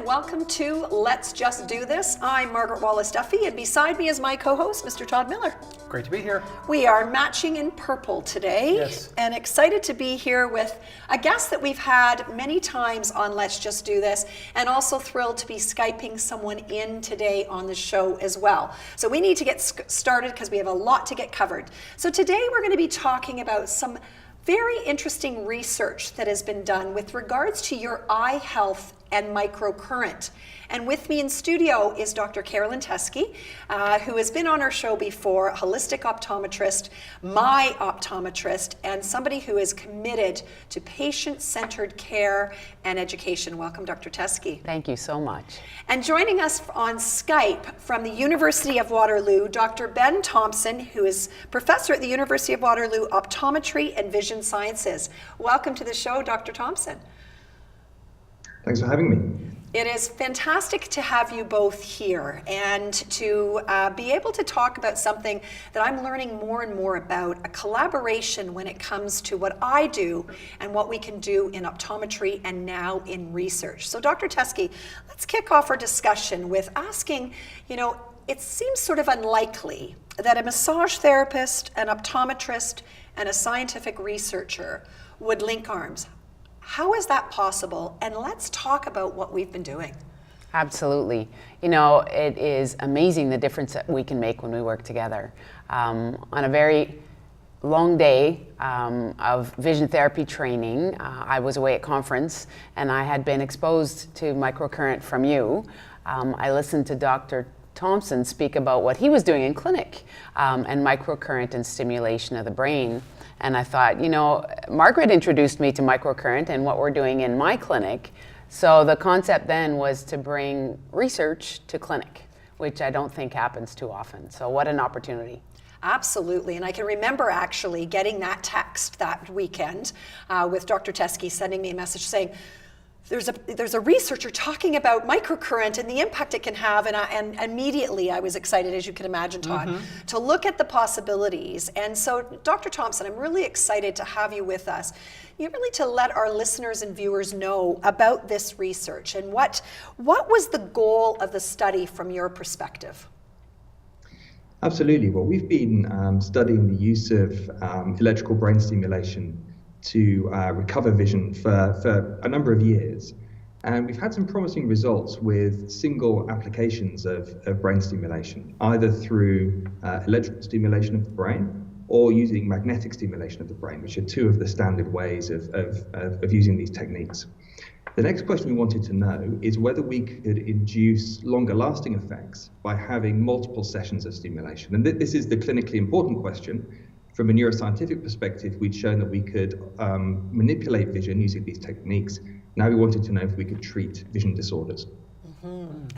and welcome to Let's Just Do This. I'm Margaret Wallace-Duffy, and beside me is my co-host, Mr. Todd Miller. Great to be here. We are matching in purple today, yes, and excited to be here with a guest that we've had many times on Let's Just Do This, and also thrilled to be Skyping someone in today on the show as well. So we need to get started because we have a lot to get covered. So today we're going to be talking about some very interesting research that has been done with regards to your eye health and microcurrent. And with me in studio is Dr. Carolyn Teske, who has been on our show before, a holistic optometrist, my optometrist, and somebody who is committed to patient-centered care and education. Welcome, Dr. Teske. Thank you so much. And joining us on Skype from the University of Waterloo, Dr. Ben Thompson, who is professor at the University of Waterloo, Optometry and Vision Sciences. Welcome to the show, Dr. Thompson. Thanks for having me. It is fantastic to have you both here and to be able to talk about something that I'm learning more and more about, a collaboration when it comes to what I do and what we can do in optometry and now in research. So Dr. Teske, let's kick off our discussion with asking, it seems sort of unlikely that a massage therapist, an optometrist, and a scientific researcher would link arms. How is that possible? And let's talk about what we've been doing. Absolutely. It is amazing the difference that we can make when we work together. On a very long day of vision therapy training, I was away at conference and I had been exposed to microcurrent from you. I listened to Dr. Thompson speak about what he was doing in clinic and microcurrent and stimulation of the brain. And I thought, Margaret introduced me to microcurrent and what we're doing in my clinic. So the concept then was to bring research to clinic, which I don't think happens too often. So what an opportunity. Absolutely, and I can remember actually getting that text that weekend with Dr. Teske sending me a message saying, there's a researcher talking about microcurrent and the impact it can have, and immediately I was excited, as you can imagine, Todd, to look at the possibilities. And so, Dr. Thompson, I'm really excited to have you with us. Really to let our listeners and viewers know about this research and what was the goal of the study from your perspective? Absolutely. Well, we've been studying the use of electrical brain stimulation to recover vision for a number of years. And we've had some promising results with single applications of brain stimulation, either through electrical stimulation of the brain or using magnetic stimulation of the brain, which are two of the standard ways of using these techniques. The next question we wanted to know is whether we could induce longer lasting effects by having multiple sessions of stimulation. And this is the clinically important question. From a neuroscientific perspective, we'd shown that we could manipulate vision using these techniques. Now we wanted to know if we could treat vision disorders.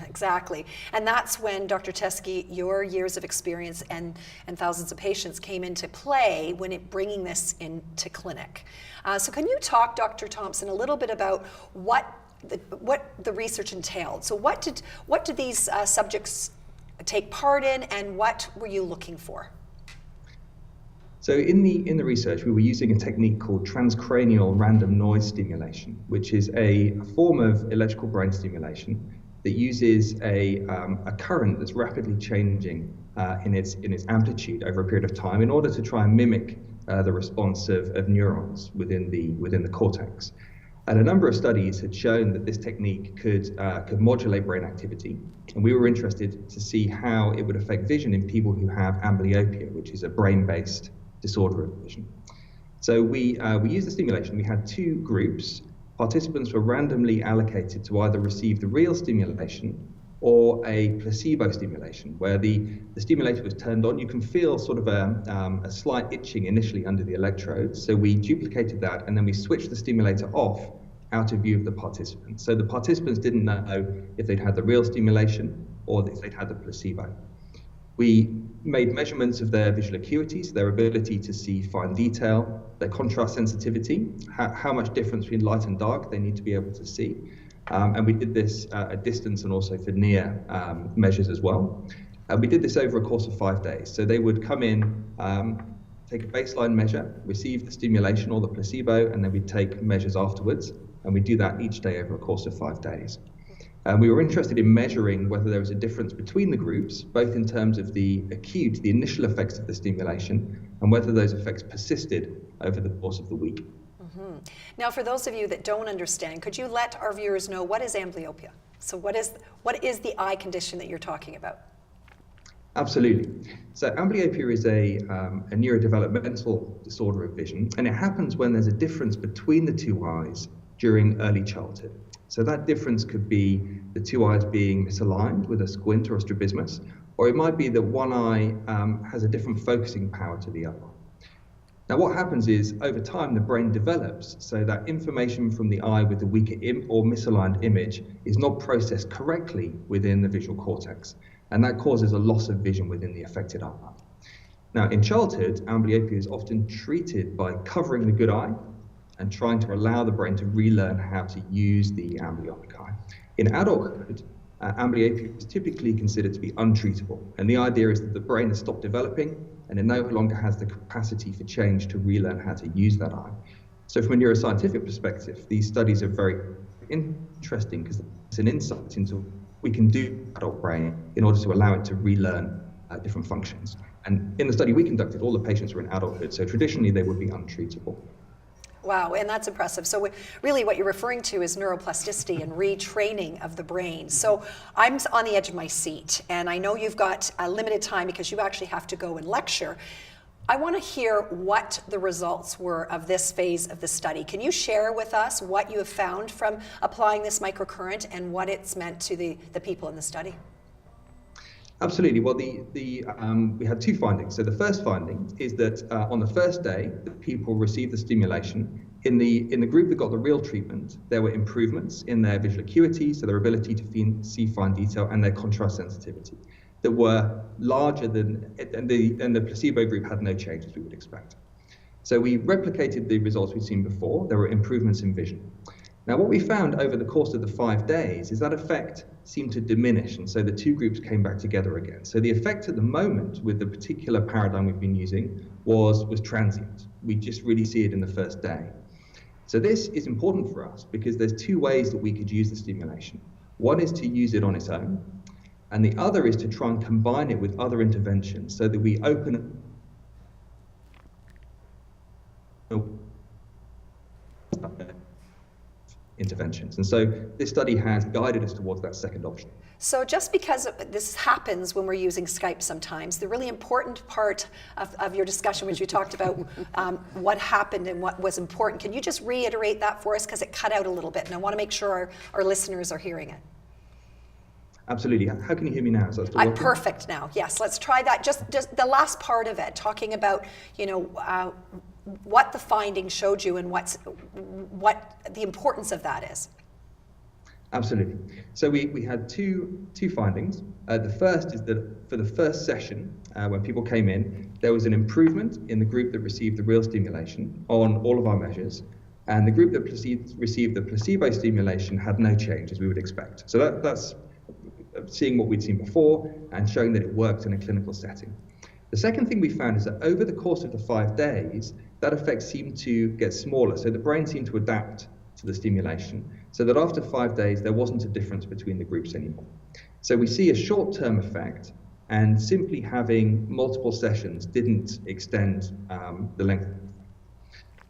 Exactly. And that's when, Dr. Teske, your years of experience and thousands of patients came into play when bringing this into clinic. So can you talk, Dr. Thompson, a little bit about what the research entailed? So what did these subjects take part in, and what were you looking for? So in the research, we were using a technique called transcranial random noise stimulation, which is a form of electrical brain stimulation that uses a current that's rapidly changing in its amplitude over a period of time in order to try and mimic the response of neurons within the cortex. And a number of studies had shown that this technique could modulate brain activity, and we were interested to see how it would affect vision in people who have amblyopia, which is a brain-based disorder of vision. So we used the stimulation. We had two groups. Participants were randomly allocated to either receive the real stimulation or a placebo stimulation, where the stimulator was turned on. You can feel sort of a slight itching initially under the electrodes. So we duplicated that, and then we switched the stimulator off out of view of the participants. So the participants didn't know if they'd had the real stimulation or if they'd had the placebo. We made measurements of their visual acuities, their ability to see fine detail, their contrast sensitivity, how much difference between light and dark they need to be able to see. And we did this at distance and also for near measures as well. We did this over a course of 5 days. So they would come in, take a baseline measure, receive the stimulation or the placebo, and then we'd take measures afterwards. And we do that each day over a course of 5 days. We were interested in measuring whether there was a difference between the groups, both in terms of the initial effects of the stimulation, and whether those effects persisted over the course of the week. Mm-hmm. Now, for those of you that don't understand, could you let our viewers know what is amblyopia? So what is the eye condition that you're talking about? Absolutely. So amblyopia is a neurodevelopmental disorder of vision, and it happens when there's a difference between the two eyes during early childhood. So that difference could be the two eyes being misaligned with a squint or a strabismus, or it might be that one eye has a different focusing power to the other. Now what happens is, over time, the brain develops so that information from the eye with the weaker or misaligned image is not processed correctly within the visual cortex, and that causes a loss of vision within the affected eye. Now in childhood, amblyopia is often treated by covering the good eye and trying to allow the brain to relearn how to use the amblyopic eye. In adulthood, amblyopia is typically considered to be untreatable, and the idea is that the brain has stopped developing and it no longer has the capacity for change to relearn how to use that eye. So from a neuroscientific perspective, these studies are very interesting because it's an insight into what we can do in the adult brain in order to allow it to relearn different functions. And in the study we conducted, all the patients were in adulthood, so traditionally they would be untreatable. Wow, and that's impressive. So really what you're referring to is neuroplasticity and retraining of the brain. So I'm on the edge of my seat, and I know you've got a limited time because you actually have to go and lecture. I want to hear what the results were of this phase of the study. Can you share with us what you have found from applying this microcurrent and what it's meant to the people in the study? Absolutely. Well, we had two findings. So the first finding is that on the first day, the people received the stimulation. In the group that got the real treatment, there were improvements in their visual acuity, so their ability to see fine detail, and their contrast sensitivity that were larger and the placebo group had no change, as we would expect. So we replicated the results we'd seen before. There were improvements in vision. Now, what we found over the course of the 5 days is that effect seemed to diminish, and so the two groups came back together again. So the effect at the moment with the particular paradigm we've been using was transient. We just really see it in the first day. So this is important for us because there's two ways that we could use the stimulation. One is to use it on its own, and the other is to try and combine it with other interventions so that we open interventions. And so this study has guided us towards that second option. So just because this happens when we're using Skype sometimes, the really important part of your discussion, which you talked about what happened and what was important, can you just reiterate that for us, because it cut out a little bit and I want to make sure our listeners are hearing it. Absolutely. How can you hear me now? Is that still working? Perfect now. Yes, let's try that. Just the last part of it, talking about, what the findings showed you and what the importance of that is. Absolutely. So we had two findings. The first is that for the first session, when people came in, there was an improvement in the group that received the real stimulation on all of our measures, and the group that received the placebo stimulation had no change, as we would expect. So that's seeing what we'd seen before and showing that it worked in a clinical setting. The second thing we found is that over the course of the 5 days, that effect seemed to get smaller. So the brain seemed to adapt to the stimulation, so that after 5 days, there wasn't a difference between the groups anymore. So we see a short-term effect, and simply having multiple sessions didn't extend the length.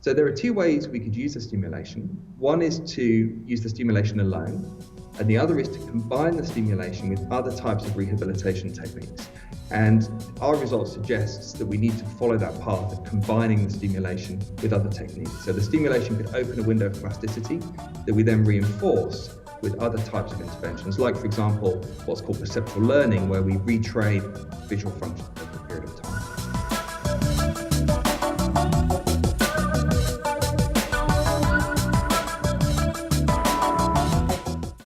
So there are two ways we could use the stimulation. One is to use the stimulation alone, and the other is to combine the stimulation with other types of rehabilitation techniques. And our results suggests that we need to follow that path of combining the stimulation with other techniques. So the stimulation could open a window of plasticity that we then reinforce with other types of interventions, like, for example, what's called perceptual learning, where we retrain visual functions.